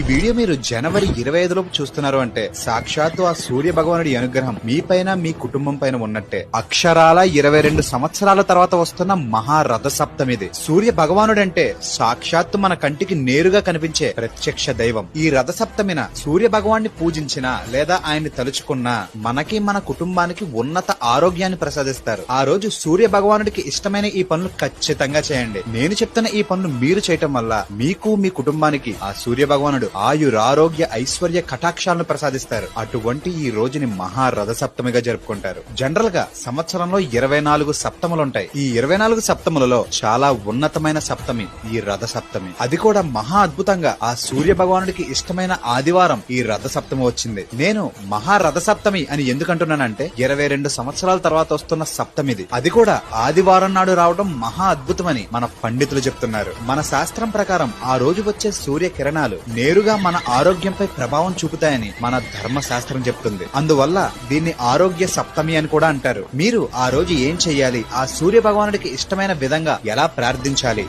Video మీరు జనవరి 25 లోపు చూస్తున్నారు అంటే సాక్షాత్తు ఆ సూర్య భగవానుడి అనుగ్రహం మీపైన మీ కుటుంబం పైన ఉన్నట్టే. అక్షరాల 22 సంవత్సరాల తర్వాత వస్తున్న మహారథ సప్తమిది. సూర్య భగవానుడంటే సాక్షాత్తు మన కంటికి నేరుగా కనిపించే ప్రత్యక్ష దైవం. ఈ రథ సప్తమిన సూర్య భగవాన్ని పూజించినా లేదా ఆయన్ని తలుచుకున్నా మనకి మన కుటుంబానికి ఉన్నత ఆరోగ్యాన్ని ప్రసాదిస్తారు. ఆ రోజు సూర్య భగవానుడికి ఇష్టమైన ఈ పనులు ఖచ్చితంగా చేయండి. నేను చెప్తున్న ఈ పనులు మీరు చేయటం వల్ల మీకు మీ కుటుంబానికి ఆ సూర్య భగవానుడు ఆయురారోగ్య ఐశ్వర్య కటాక్షాలను ప్రసాదిస్తారు. అటువంటి ఈ రోజుని మహారథ సప్తమిగా జరుపుకుంటారు. జనరల్ గా సంవత్సరంలో 24 సప్తములుంటాయి. ఈ 24 సప్తములలో చాలా ఉన్నతమైన సప్తమి ఈ రథ సప్తమి. అది కూడా మహా అద్భుతంగా ఆ సూర్య భగవానుడికి ఇష్టమైన ఆదివారం ఈ రథ సప్తమి వచ్చింది. నేను మహారథ సప్తమి అని ఎందుకంటున్నానంటే 22 సంవత్సరాల తర్వాత వస్తున్న సప్తమిది. అది కూడా ఆదివారం నాడు రావడం మహా అద్భుతమని మన పండితులు చెప్తున్నారు. మన శాస్త్రం ప్రకారం ఆ రోజు వచ్చే సూర్య కిరణాలు నేరుగా మన ఆరోగ్యంపై ప్రభావం చూపుతాయని మన ధర్మశాస్త్రం చెప్తుంది. అందువల్ల దీన్ని ఆరోగ్య సప్తమి అని కూడా అంటారు. మీరు ఆ రోజు ఏం చెయ్యాలి, ఆ సూర్య భగవానుడికి ఇష్టమైన విధంగా ఎలా ప్రార్థించాలి,